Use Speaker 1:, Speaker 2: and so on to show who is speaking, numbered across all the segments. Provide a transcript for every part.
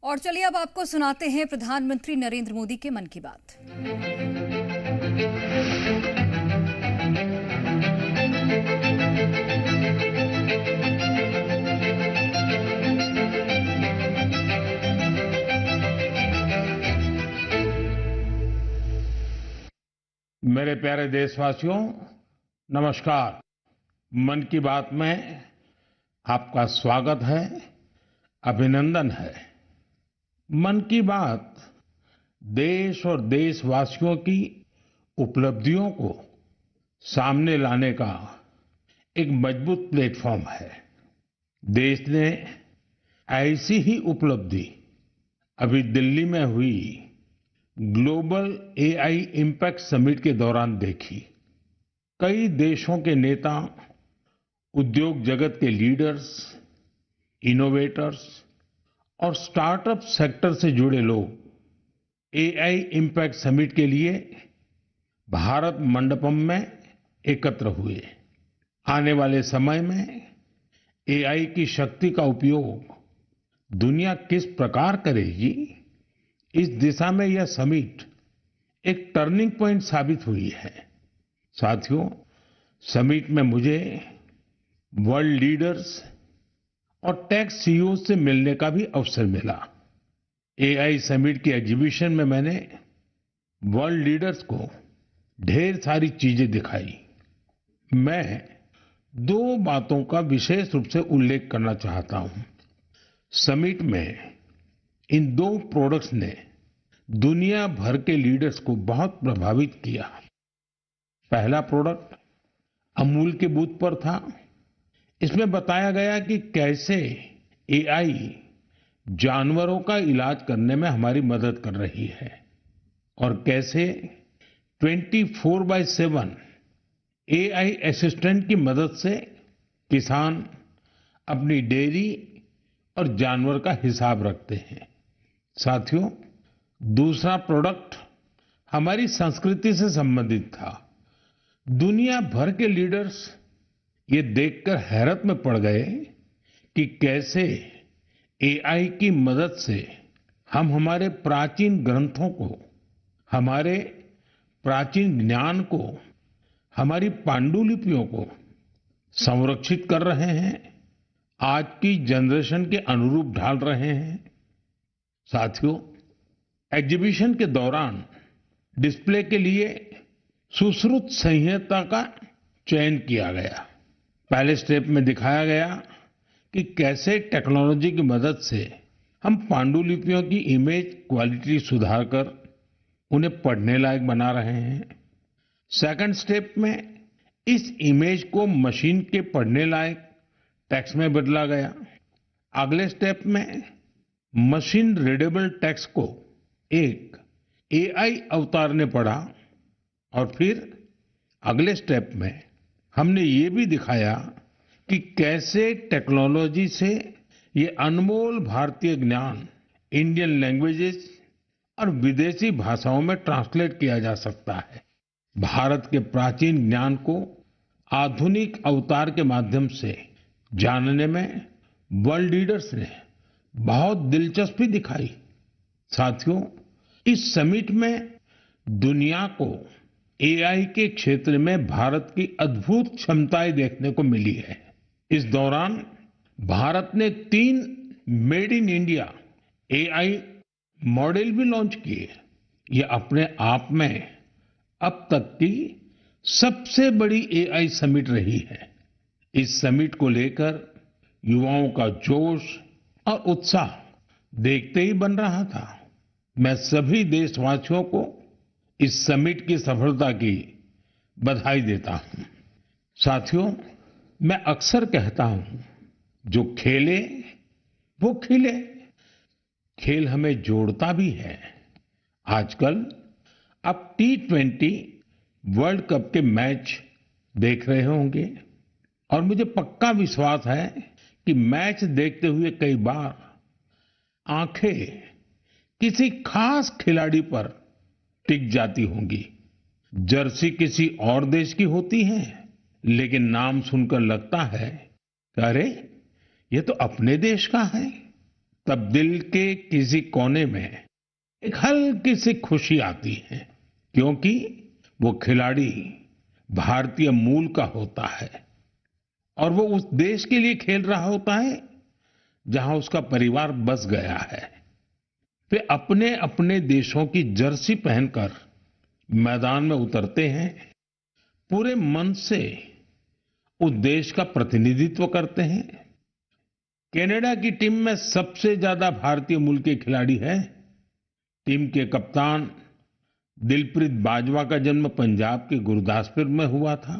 Speaker 1: और चलिए अब आपको सुनाते हैं प्रधानमंत्री नरेंद्र मोदी के मन की बात।
Speaker 2: मेरे प्यारे देशवासियों, नमस्कार। मन की बात में आपका स्वागत है, अभिनंदन है। मन की बात देश और देशवासियों की उपलब्धियों को सामने लाने का एक मजबूत प्लेटफॉर्म है। देश ने ऐसी ही उपलब्धि अभी दिल्ली में हुई ग्लोबल एआई इम्पैक्ट समिट के दौरान देखी। कई देशों के नेता, उद्योग जगत के लीडर्स, इनोवेटर्स और स्टार्टअप सेक्टर से जुड़े लोग एआई इम्पैक्ट समिट के लिए भारत मंडपम में एकत्र हुए। आने वाले समय में एआई की शक्ति का उपयोग दुनिया किस प्रकार करेगी, इस दिशा में यह समिट एक टर्निंग पॉइंट साबित हुई है। साथियों, समिट में मुझे वर्ल्ड लीडर्स और टेक सीईओ से मिलने का भी अवसर मिला। एआई समिट की एग्जीबिशन में मैंने वर्ल्ड लीडर्स को ढेर सारी चीजें दिखाई। मैं दो बातों का विशेष रूप से उल्लेख करना चाहता हूं। समिट में इन दो प्रोडक्ट्स ने दुनिया भर के लीडर्स को बहुत प्रभावित किया। पहला प्रोडक्ट अमूल के बूथ पर था। इसमें बताया गया कि कैसे एआई जानवरों का इलाज करने में हमारी मदद कर रही है और कैसे 24/7 एआई असिस्टेंट की मदद से किसान अपनी डेयरी और जानवर का हिसाब रखते हैं। साथियों, दूसरा प्रोडक्ट हमारी संस्कृति से संबंधित था। दुनिया भर के लीडर्स ये देखकर हैरत में पड़ गए कि कैसे एआई की मदद से हम हमारे प्राचीन ग्रंथों को, हमारे प्राचीन ज्ञान को, हमारी पांडुलिपियों को संरक्षित कर रहे हैं, आज की जनरेशन के अनुरूप ढाल रहे हैं। साथियों, एग्जीबिशन के दौरान डिस्प्ले के लिए सुश्रुत संहिता का चयन किया गया। पहले स्टेप में दिखाया गया कि कैसे टेक्नोलॉजी की मदद से हम पांडुलिपियों की इमेज क्वालिटी सुधारकर उन्हें पढ़ने लायक बना रहे हैं। सेकंड स्टेप में इस इमेज को मशीन के पढ़ने लायक टेक्स्ट में बदला गया। अगले स्टेप में मशीन रीडेबल टेक्स्ट को एक एआई अवतार ने पढ़ा और फिर अगले स्टेप में हमने ये भी दिखाया कि कैसे टेक्नोलॉजी से ये अनमोल भारतीय ज्ञान इंडियन लैंग्वेजेस और विदेशी भाषाओं में ट्रांसलेट किया जा सकता है। भारत के प्राचीन ज्ञान को आधुनिक अवतार के माध्यम से जानने में वर्ल्ड लीडर्स ने बहुत दिलचस्पी दिखाई। साथियों, इस समिट में दुनिया को एआई के क्षेत्र में भारत की अद्भुत क्षमताएं देखने को मिली है। इस दौरान भारत ने 3 made in India AI model भी लॉन्च किए। ये अपने आप में अब तक की सबसे बड़ी एआई समिट रही है। इस समिट को लेकर युवाओं का जोश और उत्साह देखते ही बन रहा था। मैं सभी देशवासियों को इस समिट की सफलता की बधाई देता हूं। साथियों, मैं अक्सर कहता हूं, जो खेले वो खिले। खेल हमें जोड़ता भी है। आजकल आप T20 वर्ल्ड कप के मैच देख रहे होंगे और मुझे पक्का विश्वास है कि मैच देखते हुए कई बार आंखें किसी खास खिलाड़ी पर टिक जाती होंगी। जर्सी किसी और देश की होती है, लेकिन नाम सुनकर लगता है कि अरे, ये तो अपने देश का है। तब दिल के किसी कोने में एक हल्की सी खुशी आती है, क्योंकि वो खिलाड़ी भारतीय मूल का होता है और वो उस देश के लिए खेल रहा होता है जहां उसका परिवार बस गया है। वे अपने अपने देशों की जर्सी पहनकर मैदान में उतरते हैं, पूरे मन से उस देश का प्रतिनिधित्व करते हैं। कनाडा की टीम में सबसे ज्यादा भारतीय मूल के खिलाड़ी हैं। टीम के कप्तान दिलप्रीत बाजवा का जन्म पंजाब के गुरदासपुर में हुआ था।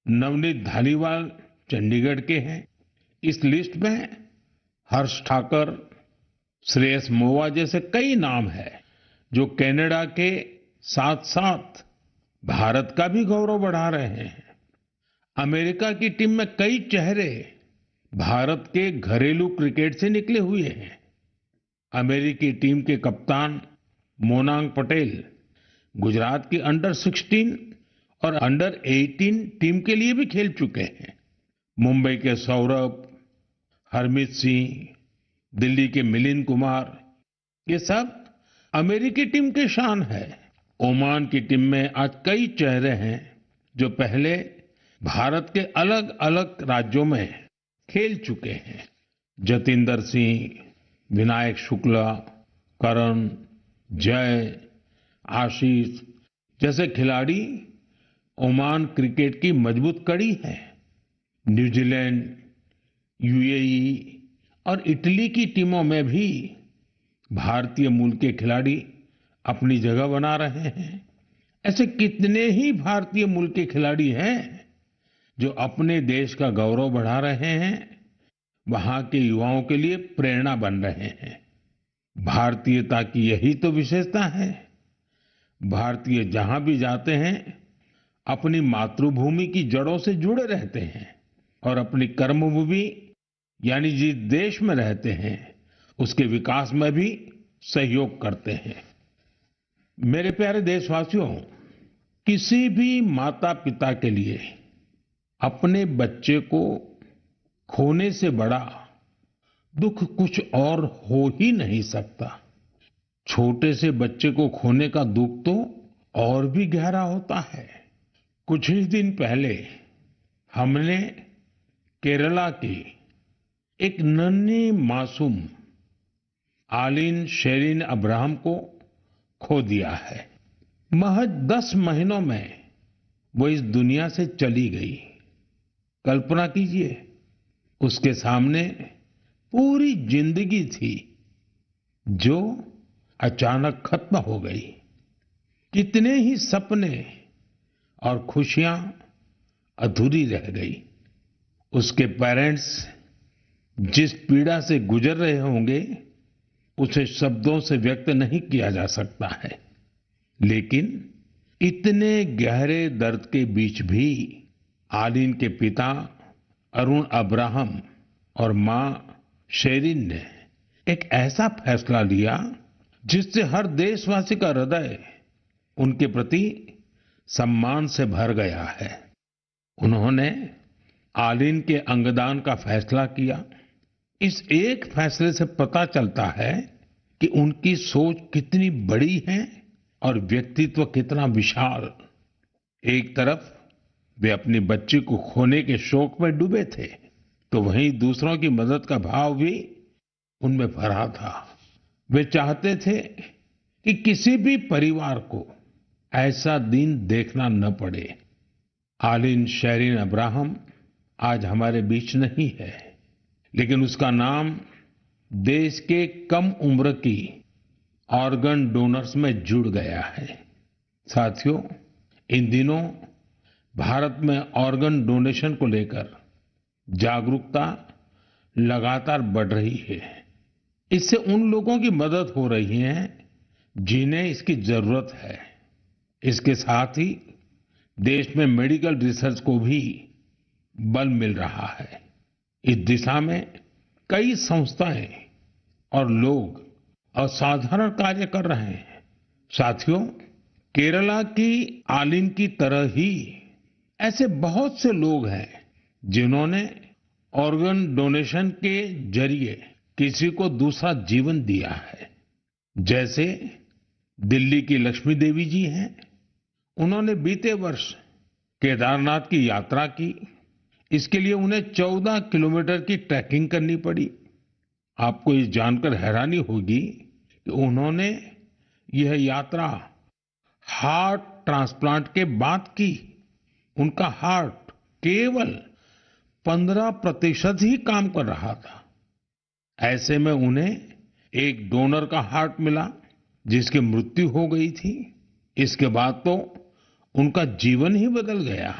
Speaker 2: नवनीत धालीवाल चंडीगढ़ के हैं। इस लिस्ट में हर्ष ठाकर, श्रेयस मोवा जैसे कई नाम हैं जो कनाडा के साथ साथ भारत का भी गौरव बढ़ा रहे हैं। अमेरिका की टीम में कई चेहरे भारत के घरेलू क्रिकेट से निकले हुए हैं। अमेरिकी टीम के कप्तान मोनांग पटेल गुजरात की अंडर 16 और अंडर 18 टीम के लिए भी खेल चुके हैं। मुंबई के सौरभ, हरमीत सिंह, दिल्ली के मिलिंद कुमार, ये सब अमेरिकी टीम के शान है। ओमान की टीम में आज कई चेहरे हैं जो पहले भारत के अलग अलग राज्यों में खेल चुके हैं। जतिंदर सिंह, विनायक शुक्ला, करण, जय, आशीष जैसे खिलाड़ी ओमान क्रिकेट की मजबूत कड़ी है। न्यूजीलैंड, यूएई और इटली की टीमों में भी भारतीय मूल के खिलाड़ी अपनी जगह बना रहे हैं। ऐसे कितने ही भारतीय मूल के खिलाड़ी हैं जो अपने देश का गौरव बढ़ा रहे हैं, वहां के युवाओं के लिए प्रेरणा बन रहे हैं। भारतीयता की यही तो विशेषता है। भारतीय जहां भी जाते हैं अपनी मातृभूमि की जड़ों से जुड़े रहते हैं और अपनी कर्मभूमि यानी जिस देश में रहते हैं उसके विकास में भी सहयोग करते हैं। मेरे प्यारे देशवासियों, किसी भी माता पिता के लिए अपने बच्चे को खोने से बड़ा दुख कुछ और हो ही नहीं सकता। छोटे से बच्चे को खोने का दुख तो और भी गहरा होता है। कुछ ही दिन पहले हमने केरला की एक नन्ही मासूम आलिन शेरिन अब्राहम को खो दिया है। महज 10 महीनों में वो इस दुनिया से चली गई। कल्पना कीजिए, उसके सामने पूरी जिंदगी थी जो अचानक खत्म हो गई। कितने ही सपने और खुशियां अधूरी रह गई। उसके पेरेंट्स जिस पीड़ा से गुजर रहे होंगे उसे शब्दों से व्यक्त नहीं किया जा सकता है। लेकिन इतने गहरे दर्द के बीच भी आलिन के पिता अरुण अब्राहम और मां शेरिन ने एक ऐसा फैसला लिया जिससे हर देशवासी का हृदय उनके प्रति सम्मान से भर गया है। उन्होंने आलिन के अंगदान का फैसला किया। इस एक फैसले से पता चलता है कि उनकी सोच कितनी बड़ी है और व्यक्तित्व कितना विशाल। एक तरफ वे अपनी बच्ची को खोने के शोक में डूबे थे, तो वहीं दूसरों की मदद का भाव भी उनमें भरा था। वे चाहते थे कि किसी भी परिवार को ऐसा दिन देखना न पड़े। आलिन शेरिन अब्राहम आज हमारे बीच नहीं है, लेकिन उसका नाम देश के कम उम्र की ऑर्गन डोनर्स में जुड़ गया है। साथियों, इन दिनों भारत में ऑर्गन डोनेशन को लेकर जागरूकता लगातार बढ़ रही है। इससे उन लोगों की मदद हो रही है जिन्हें इसकी जरूरत है। इसके साथ ही देश में मेडिकल रिसर्च को भी बल मिल रहा है। इस दिशा में कई संस्थाएं और लोग असाधारण कार्य कर रहे हैं। साथियों, केरला की आलिन की तरह ही ऐसे बहुत से लोग हैं जिन्होंने ऑर्गन डोनेशन के जरिए किसी को दूसरा जीवन दिया है। जैसे दिल्ली की लक्ष्मी देवी जी हैं, उन्होंने बीते वर्ष केदारनाथ की यात्रा की। इसके लिए उन्हें 14 किलोमीटर की ट्रैकिंग करनी पड़ी। आपको ये जानकर हैरानी होगी कि उन्होंने यह यात्रा हार्ट ट्रांसप्लांट के बाद की। उनका हार्ट केवल 15% ही काम कर रहा था। ऐसे में उन्हें एक डोनर का हार्ट मिला, जिसकी मृत्यु हो गई थी। इसके बाद तो उनका जीवन ही बदल गया।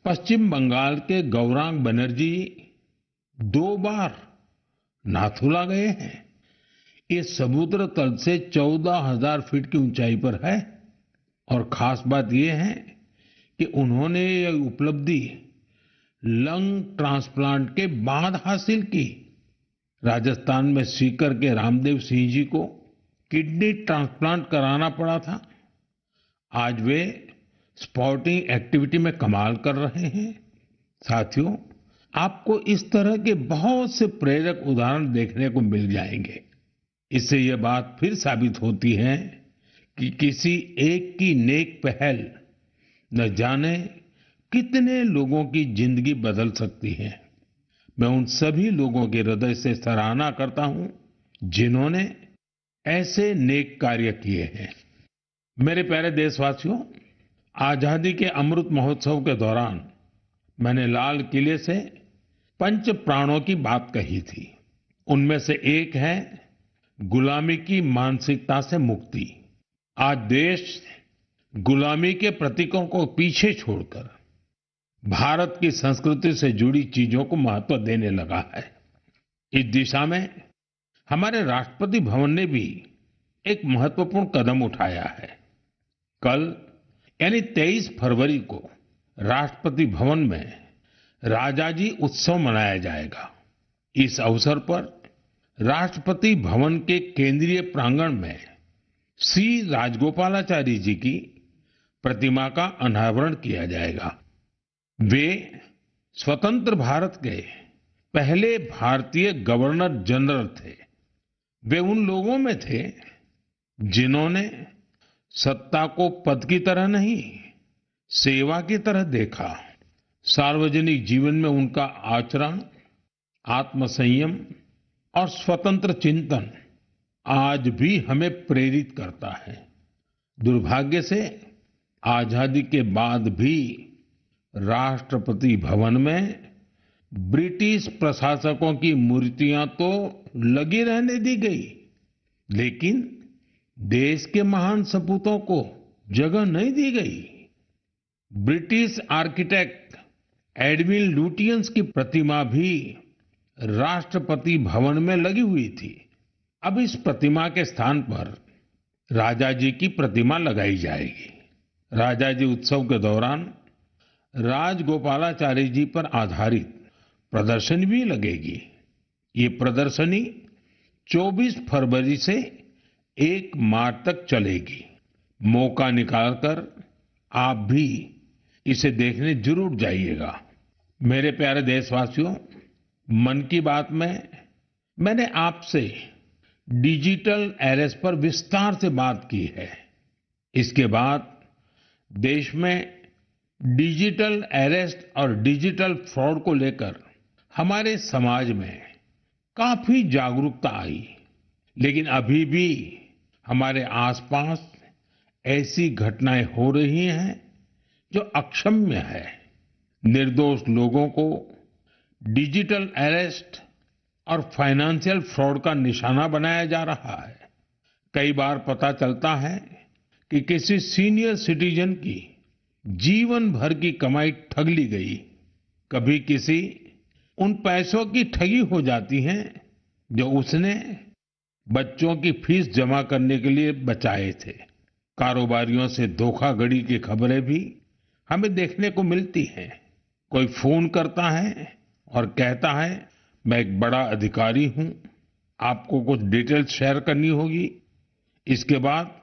Speaker 2: पश्चिम बंगाल के गौरांग बनर्जी 2 बार नाथुला गए हैं। ये समुद्र तल से 14,000 फीट की ऊंचाई पर है। और खास बात यह है कि उन्होंने ये उपलब्धि लंग ट्रांसप्लांट के बाद हासिल की। राजस्थान में सीकर के रामदेव सिंह जी को किडनी ट्रांसप्लांट कराना पड़ा था। आज वे स्पोर्टिंग एक्टिविटी में कमाल कर रहे हैं। साथियों, आपको इस तरह के बहुत से प्रेरक उदाहरण देखने को मिल जाएंगे। इससे यह बात फिर साबित होती है कि किसी एक की नेक पहल न जाने कितने लोगों की जिंदगी बदल सकती है। मैं उन सभी लोगों के हृदय से सराहना करता हूं जिन्होंने ऐसे नेक कार्य किए हैं। मेरे प्यारे देशवासियों, आजादी के अमृत महोत्सव के दौरान मैंने लाल किले से पंच प्राणों की बात कही थी। उनमें से एक है गुलामी की मानसिकता से मुक्ति। आज देश गुलामी के प्रतीकों को पीछे छोड़कर भारत की संस्कृति से जुड़ी चीजों को महत्व देने लगा है। इस दिशा में हमारे राष्ट्रपति भवन ने भी एक महत्वपूर्ण कदम उठाया है। कल यानी 23 फरवरी को राष्ट्रपति भवन में राजाजी उत्सव मनाया जाएगा। इस अवसर पर राष्ट्रपति भवन के केंद्रीय प्रांगण में श्री राजगोपालाचारी जी की प्रतिमा का अनावरण किया जाएगा। वे स्वतंत्र भारत के पहले भारतीय गवर्नर जनरल थे। वे उन लोगों में थे जिन्होंने सत्ता को पद की तरह नहीं, सेवा की तरह देखा। सार्वजनिक जीवन में उनका आचरण, आत्मसंयम और स्वतंत्र चिंतन आज भी हमें प्रेरित करता है। दुर्भाग्य से आजादी के बाद भी राष्ट्रपति भवन में ब्रिटिश प्रशासकों की मूर्तियां तो लगी रहने दी गई, लेकिन देश के महान सपूतों को जगह नहीं दी गई। ब्रिटिश आर्किटेक्ट एडविन लुटियंस की प्रतिमा भी राष्ट्रपति भवन में लगी हुई थी। अब इस प्रतिमा के स्थान पर राजा जी की प्रतिमा लगाई जाएगी। राजा जी उत्सव के दौरान राजगोपालाचारी जी पर आधारित प्रदर्शनी भी लगेगी। ये प्रदर्शनी 24 फरवरी से 1 मार्च तक चलेगी। मौका निकालकर आप भी इसे देखने जरूर जाइएगा। मेरे प्यारे देशवासियों, मन की बात में मैंने आपसे डिजिटल अरेस्ट पर विस्तार से बात की है। इसके बाद देश में डिजिटल अरेस्ट और डिजिटल फ्रॉड को लेकर हमारे समाज में काफी जागरूकता आई, लेकिन अभी भी हमारे आसपास ऐसी घटनाएं हो रही हैं जो अक्षम्य है। निर्दोष लोगों को डिजिटल अरेस्ट और फाइनेंशियल फ्रॉड का निशाना बनाया जा रहा है। कई बार पता चलता है कि किसी सीनियर सिटीजन की जीवन भर की कमाई ठग ली गई। कभी किसी उन पैसों की ठगी हो जाती है जो उसने बच्चों की फीस जमा करने के लिए बचाए थे। कारोबारियों से धोखाधड़ी की खबरें भी हमें देखने को मिलती हैं। कोई फोन करता है और कहता है, मैं एक बड़ा अधिकारी हूं, आपको कुछ डिटेल्स शेयर करनी होगी। इसके बाद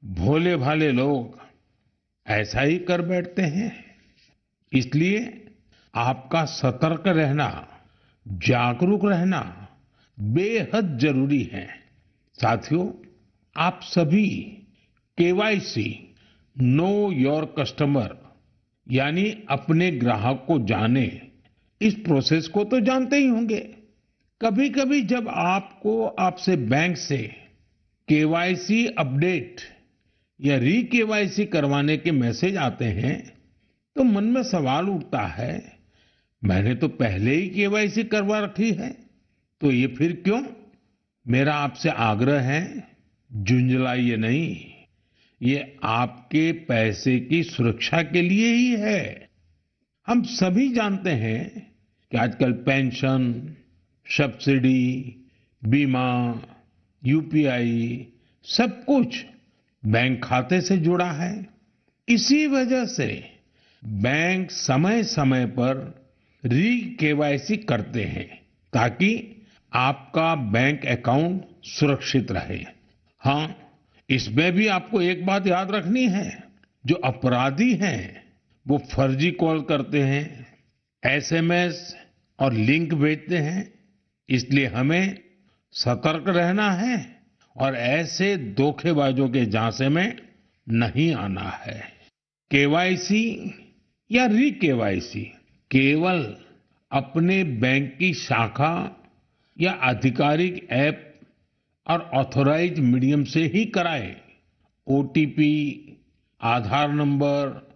Speaker 2: भोले भाले लोग ऐसा ही कर बैठते हैं। इसलिए आपका सतर्क रहना, जागरूक रहना बेहद जरूरी हैं। साथियों, आप सभी केवाईसी नो योर कस्टमर यानी अपने ग्राहक को जाने इस प्रोसेस को तो जानते ही होंगे। कभी कभी जब आपको आपसे बैंक से केवाईसी अपडेट या री केवाईसी करवाने के मैसेज आते हैं तो मन में सवाल उठता है, मैंने तो पहले ही केवाईसी करवा रखी है, तो ये फिर क्यों? मेरा आपसे आग्रह है, झुंझलाइए नहीं। ये आपके पैसे की सुरक्षा के लिए ही है। हम सभी जानते हैं कि आजकल पेंशन, सब्सिडी, बीमा, यूपीआई सब कुछ बैंक खाते से जुड़ा है। इसी वजह से बैंक समय समय पर री केवाईसी करते हैं ताकि आपका बैंक अकाउंट सुरक्षित रहे। हाँ, इसमें भी आपको एक बात याद रखनी है, जो अपराधी हैं वो फर्जी कॉल करते हैं, एसएमएस और लिंक भेजते हैं, इसलिए हमें सतर्क रहना है और ऐसे धोखेबाजों के झांसे में नहीं आना है। केवाईसी या री केवाईसी केवल अपने बैंक की शाखा या आधिकारिक ऐप और ऑथराइज्ड मीडियम से ही कराएं। ओटीपी, आधार नंबर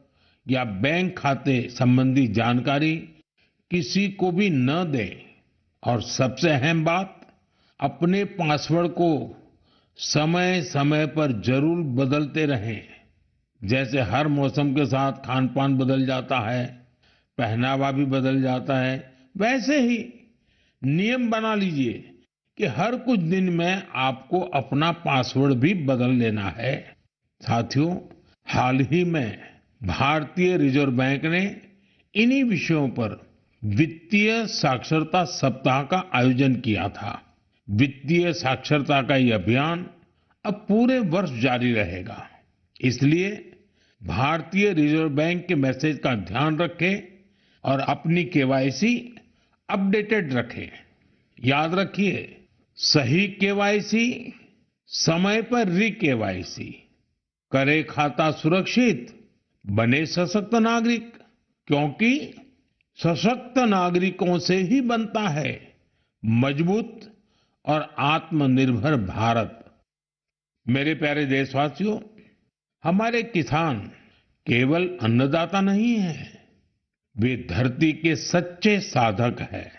Speaker 2: या बैंक खाते संबंधी जानकारी किसी को भी न दें और सबसे अहम बात, अपने पासवर्ड को समय समय पर जरूर बदलते रहें। जैसे हर मौसम के साथ खान पान बदल जाता है, पहनावा भी बदल जाता है, वैसे ही नियम बना लीजिए कि हर कुछ दिन में आपको अपना पासवर्ड भी बदल लेना है। साथियों, हाल ही में भारतीय रिजर्व बैंक ने इन्हीं विषयों पर वित्तीय साक्षरता सप्ताह का आयोजन किया था। वित्तीय साक्षरता का ये अभियान अब पूरे वर्ष जारी रहेगा। इसलिए भारतीय रिजर्व बैंक के मैसेज का ध्यान रखें और अपनी केवाईसी अपडेटेड रखें। याद रखिए, सही केवाईसी, समय पर री केवाईसी, करे खाता सुरक्षित, बने सशक्त नागरिक, क्योंकि सशक्त नागरिकों से ही बनता है मजबूत और आत्मनिर्भर भारत। मेरे प्यारे देशवासियों, हमारे किसान केवल अन्नदाता नहीं हैं, वे धरती के सच्चे साधक हैं।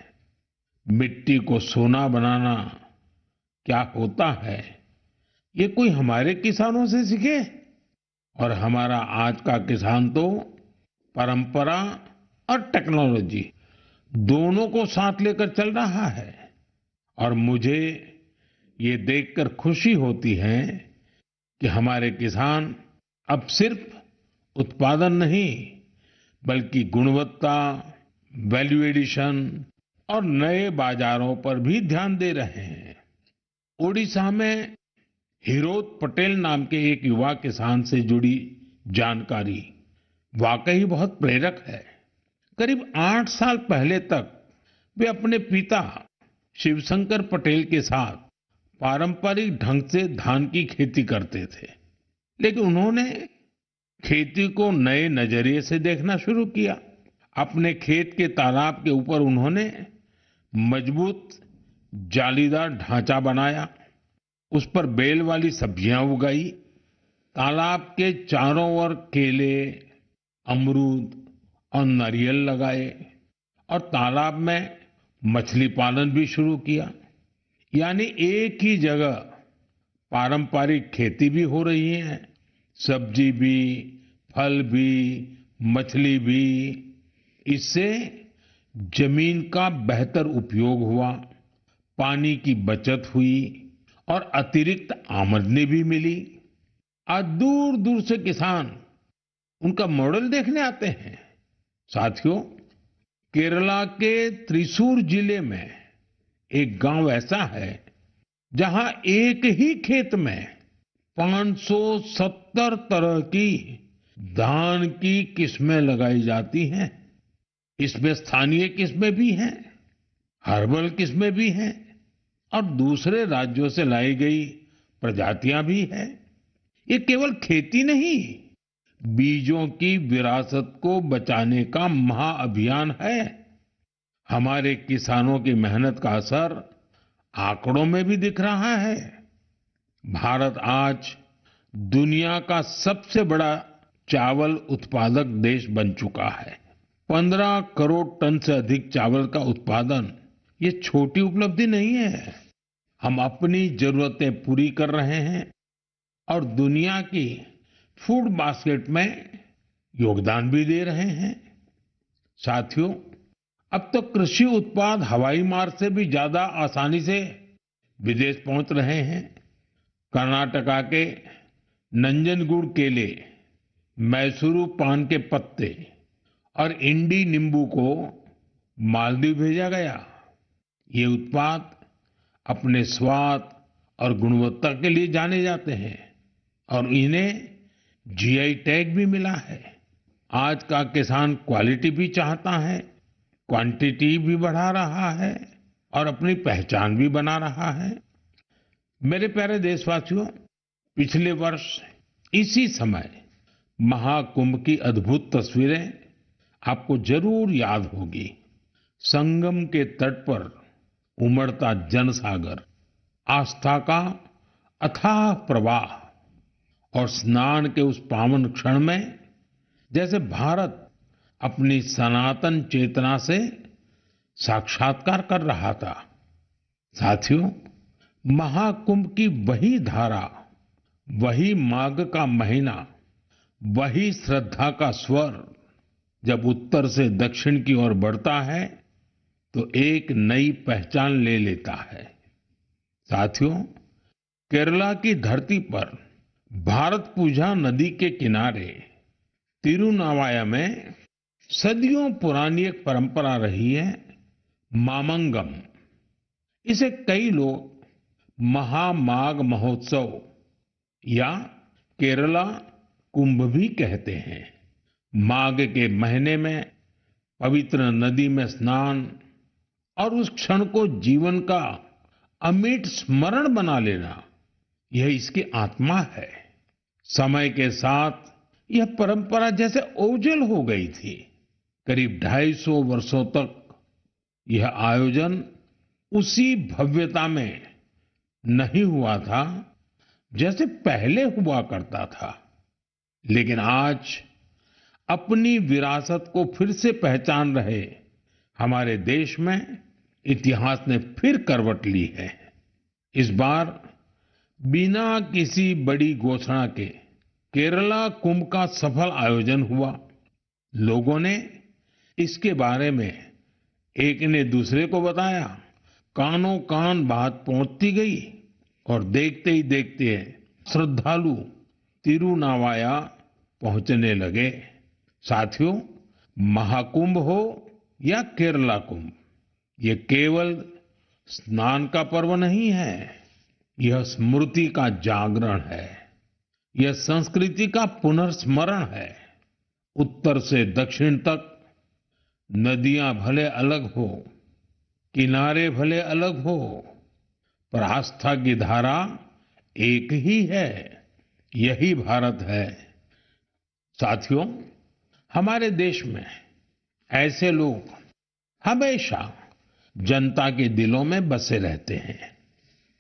Speaker 2: मिट्टी को सोना बनाना क्या होता है, ये कोई हमारे किसानों से सीखे। और हमारा आज का किसान तो परंपरा और टेक्नोलॉजी दोनों को साथ लेकर चल रहा है। और मुझे ये देखकर खुशी होती है कि हमारे किसान अब सिर्फ उत्पादन नहीं, बल्कि गुणवत्ता, वैल्यू एडिशन और नए बाजारों पर भी ध्यान दे रहे हैं। ओडिशा में हिरोत पटेल नाम के एक युवा किसान से जुड़ी जानकारी वाकई बहुत प्रेरक है। करीब 8 साल पहले तक वे अपने पिता शिवशंकर पटेल के साथ पारंपरिक ढंग से धान की खेती करते थे, लेकिन उन्होंने खेती को नए नजरिए से देखना शुरू किया। अपने खेत के तालाब के ऊपर उन्होंने मजबूत जालीदार ढांचा बनाया, उस पर बेल वाली सब्जियां उगाई, तालाब के चारों ओर केले, अमरूद और नारियल लगाए और तालाब में मछली पालन भी शुरू किया। यानी एक ही जगह पारंपरिक खेती भी हो रही है, सब्जी भी, फल भी, मछली भी। इससे जमीन का बेहतर उपयोग हुआ, पानी की बचत हुई और अतिरिक्त आमदनी भी मिली। आज दूर दूर से किसान उनका मॉडल देखने आते हैं। साथियों, केरला के त्रिशूर जिले में एक गांव ऐसा है जहां एक ही खेत में 570 तरह की धान की किस्में लगाई जाती हैं। इसमें स्थानीय किस्में भी हैं, हर्बल किस्में भी हैं और दूसरे राज्यों से लाई गई प्रजातियां भी है। ये केवल खेती नहीं, बीजों की विरासत को बचाने का महाअभियान है। हमारे किसानों की मेहनत का असर आंकड़ों में भी दिख रहा है। भारत आज दुनिया का सबसे बड़ा चावल उत्पादक देश बन चुका है। 15 करोड़ टन से अधिक चावल का उत्पादन ये छोटी उपलब्धि नहीं है। हम अपनी जरूरतें पूरी कर रहे हैं और दुनिया की फूड बास्केट में योगदान भी दे रहे हैं। साथियों, अब तो कृषि उत्पाद हवाई मार्ग से भी ज्यादा आसानी से विदेश पहुंच रहे हैं। कर्नाटका के नंजनगुड केले, मैसूरू पान के पत्ते और इंडी नींबू को मालदीव भेजा गया। ये उत्पाद अपने स्वाद और गुणवत्ता के लिए जाने जाते हैं और इन्हें जीआई टैग भी मिला है। आज का किसान क्वालिटी भी चाहता है, क्वांटिटी भी बढ़ा रहा है और अपनी पहचान भी बना रहा है। मेरे प्यारे देशवासियों, पिछले वर्ष इसी समय महाकुंभ की अद्भुत तस्वीरें आपको जरूर याद होगी। संगम के तट पर उमड़ता जनसागर, आस्था का अथाह प्रवाह और स्नान के उस पावन क्षण में जैसे भारत अपनी सनातन चेतना से साक्षात्कार कर रहा था। साथियों, महाकुंभ की वही धारा, वही माघ का महीना, वही श्रद्धा का स्वर जब उत्तर से दक्षिण की ओर बढ़ता है तो एक नई पहचान ले लेता है। साथियों, केरला की धरती पर भारत पूजा नदी के किनारे तिरुनावाया में सदियों पुरानी एक परंपरा रही है, मामंगम। इसे कई लोग महामाघ महोत्सव या केरला कुंभ भी कहते हैं। माघ के महीने में पवित्र नदी में स्नान और उस क्षण को जीवन का अमिट स्मरण बना लेना, यह इसकी आत्मा है। समय के साथ यह परंपरा जैसे ओझल हो गई थी। करीब 250 वर्षों तक यह आयोजन उसी भव्यता में नहीं हुआ था जैसे पहले हुआ करता था। लेकिन आज अपनी विरासत को फिर से पहचान रहे हमारे देश में इतिहास ने फिर करवट ली है। इस बार बिना किसी बड़ी घोषणा के केरला कुंभ का सफल आयोजन हुआ। लोगों ने इसके बारे में एक ने दूसरे को बताया, कानों कान बात पहुंचती गई और देखते ही देखते श्रद्धालु तिरुनावाया पहुंचने लगे। साथियों, महाकुंभ हो या केरला कुंभ, ये केवल स्नान का पर्व नहीं है, यह स्मृति का जागरण है, यह संस्कृति का पुनर्स्मरण है। उत्तर से दक्षिण तक नदियां भले अलग हो, किनारे भले अलग हो, पर आस्था की धारा एक ही है, यही भारत है। साथियों, हमारे देश में ऐसे लोग हमेशा जनता के दिलों में बसे रहते हैं,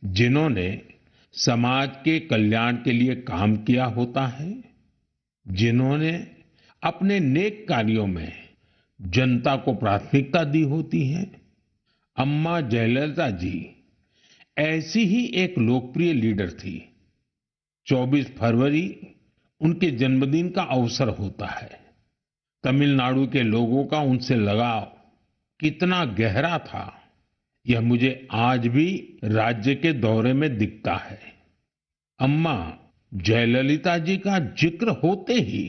Speaker 2: जिन्होंने समाज के कल्याण के लिए काम किया होता है, जिन्होंने अपने नेक कार्यों में जनता को प्राथमिकता दी होती है। अम्मा जयललिता जी ऐसी ही एक लोकप्रिय लीडर थी। 24 फरवरी उनके जन्मदिन का अवसर होता है। तमिलनाडु के लोगों का उनसे लगाव कितना गहरा था, यह मुझे आज भी राज्य के दौरे में दिखता है। अम्मा जयललिता जी का जिक्र होते ही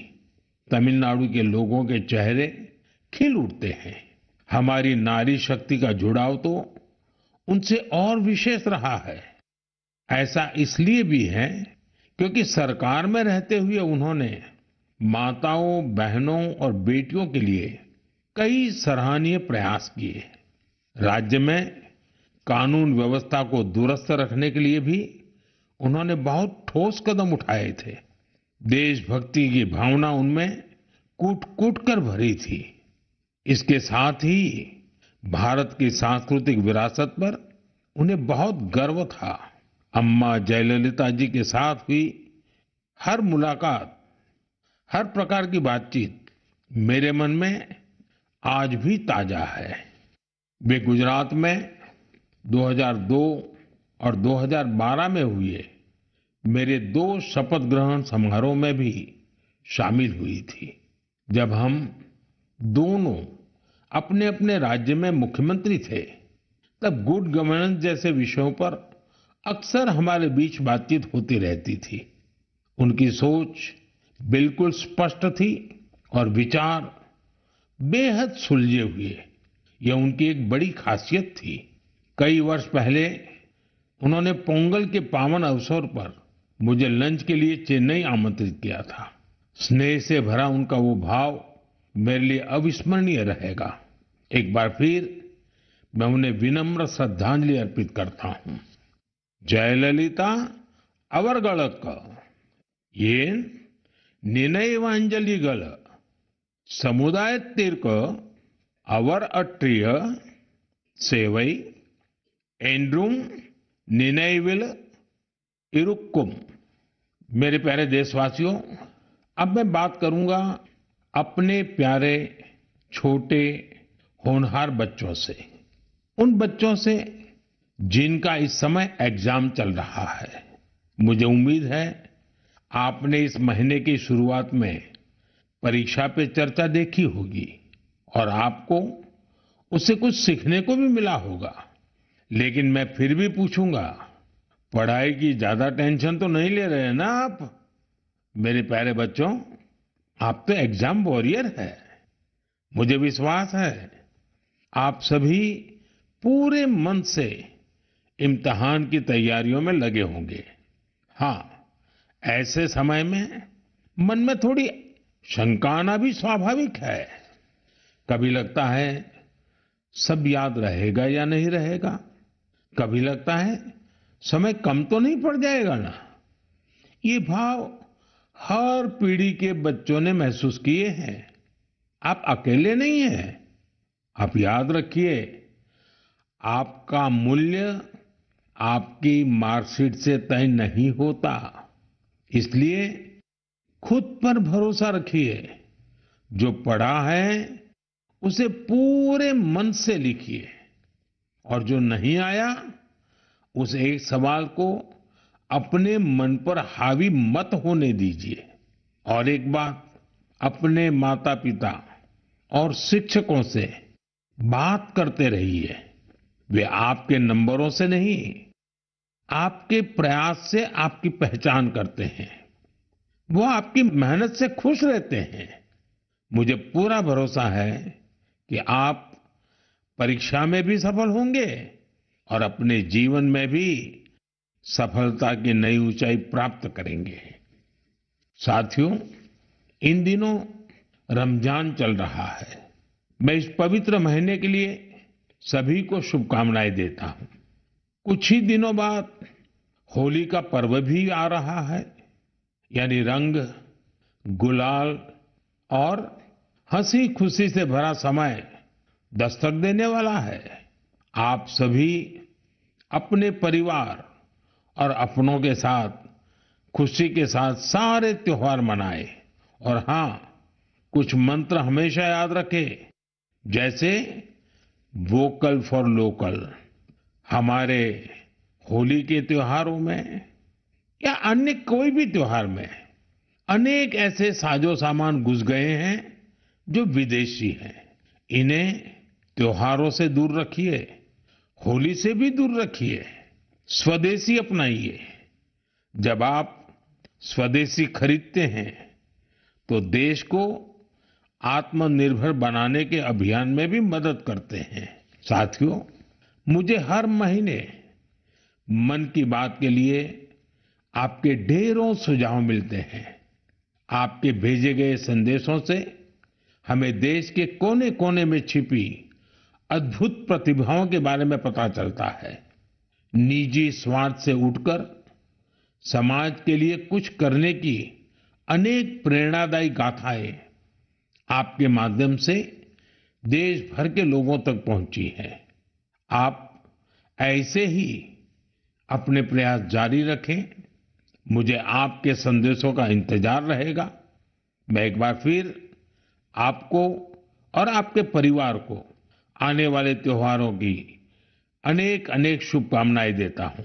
Speaker 2: तमिलनाडु के लोगों के चेहरे खिल उठते हैं। हमारी नारी शक्ति का जुड़ाव तो उनसे और विशेष रहा है। ऐसा इसलिए भी है क्योंकि सरकार में रहते हुए उन्होंने माताओं, बहनों और बेटियों के लिए कई सराहनीय प्रयास किए। राज्य में कानून व्यवस्था को दुरुस्त रखने के लिए भी उन्होंने बहुत ठोस कदम उठाए थे। देशभक्ति की भावना उनमें कूट-कूट कर भरी थी। इसके साथ ही भारत की सांस्कृतिक विरासत पर उन्हें बहुत गर्व था। अम्मा जयललिता जी के साथ हुई हर मुलाकात, हर प्रकार की बातचीत मेरे मन में आज भी ताजा है। वे गुजरात में 2002 और 2012 में हुए मेरे 2 शपथ ग्रहण समारोह में भी शामिल हुई थी, जब हम दोनों अपने अपने राज्य में मुख्यमंत्री थे। तब गुड गवर्नेंस जैसे विषयों पर अक्सर हमारे बीच बातचीत होती रहती थी। उनकी सोच बिल्कुल स्पष्ट थी और विचार बेहद सुलझे हुए। यह उनकी एक बड़ी खासियत थी। कई वर्ष पहले उन्होंने पोंगल के पावन अवसर पर मुझे लंच के लिए चेन्नई आमंत्रित किया था। स्नेह से भरा उनका वो भाव मेरे लिए अविस्मरणीय रहेगा। एक बार फिर मैं उन्हें विनम्र श्रद्धांजलि अर्पित करता हूं। जयललिता अवरगड़क ये निनयवांजलिगल समुदाय तीर्क अवर अट्रिय सेवई एंड्रूम निनयविल इरुक्कुम। मेरे प्यारे देशवासियों, अब मैं बात करूंगा अपने प्यारे छोटे होनहार बच्चों से, उन बच्चों से जिनका इस समय एग्जाम चल रहा है। मुझे उम्मीद है आपने इस महीने की शुरुआत में परीक्षा पे चर्चा देखी होगी और आपको उससे कुछ सीखने को भी मिला होगा। लेकिन मैं फिर भी पूछूंगा, पढ़ाई की ज्यादा टेंशन तो नहीं ले रहे हैं ना आप? मेरे प्यारे बच्चों, आप तो एग्जाम वॉरियर है। मुझे विश्वास है आप सभी पूरे मन से इम्तिहान की तैयारियों में लगे होंगे। हाँ, ऐसे समय में मन में थोड़ी शंका आना भी स्वाभाविक है। कभी लगता है सब याद रहेगा या नहीं रहेगा, कभी लगता है समय कम तो नहीं पड़ जाएगा ना। ये भाव हर पीढ़ी के बच्चों ने महसूस किए हैं। आप अकेले नहीं हैं। आप याद रखिए, आपका मूल्य आपकी मार्कशीट से तय नहीं होता। इसलिए खुद पर भरोसा रखिए। जो पढ़ा है उसे पूरे मन से लिखिए और जो नहीं आया उस एक सवाल को अपने मन पर हावी मत होने दीजिए। और एक बात, अपने माता पिता और शिक्षकों से बात करते रहिए। वे आपके नंबरों से नहीं, आपके प्रयास से आपकी पहचान करते हैं। वो आपकी मेहनत से खुश रहते हैं। मुझे पूरा भरोसा है कि आप परीक्षा में भी सफल होंगे और अपने जीवन में भी सफलता की नई ऊंचाई प्राप्त करेंगे। साथियों, इन दिनों रमजान चल रहा है। मैं इस पवित्र महीने के लिए सभी को शुभकामनाएं देता हूं। कुछ ही दिनों बाद होली का पर्व भी आ रहा है, यानी रंग, गुलाल और हंसी खुशी से भरा समय दस्तक देने वाला है। आप सभी अपने परिवार और अपनों के साथ खुशी के साथ सारे त्योहार मनाएं। और हाँ, कुछ मंत्र हमेशा याद रखें, जैसे वोकल फॉर लोकल। हमारे होली के त्योहारों में या अन्य कोई भी त्योहार में अनेक ऐसे साजो सामान घुस गए हैं जो विदेशी हैं। इन्हें त्योहारों से दूर रखिए, होली से भी दूर रखिए, स्वदेशी अपनाइए। जब आप स्वदेशी खरीदते हैं तो देश को आत्मनिर्भर बनाने के अभियान में भी मदद करते हैं। साथियों, मुझे हर महीने मन की बात के लिए आपके ढेरों सुझाव मिलते हैं। आपके भेजे गए संदेशों से हमें देश के कोने कोने में छिपी अद्भुत प्रतिभाओं के बारे में पता चलता है। निजी स्वार्थ से उठकर समाज के लिए कुछ करने की अनेक प्रेरणादायी गाथाएं आपके माध्यम से देश भर के लोगों तक पहुंची हैं। आप ऐसे ही अपने प्रयास जारी रखें। मुझे आपके संदेशों का इंतजार रहेगा। मैं एक बार फिर आपको और आपके परिवार को आने वाले त्योहारों की अनेक अनेक शुभकामनाएं देता हूं।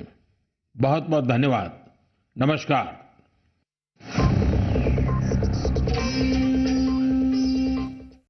Speaker 2: बहुत बहुत धन्यवाद। नमस्कार।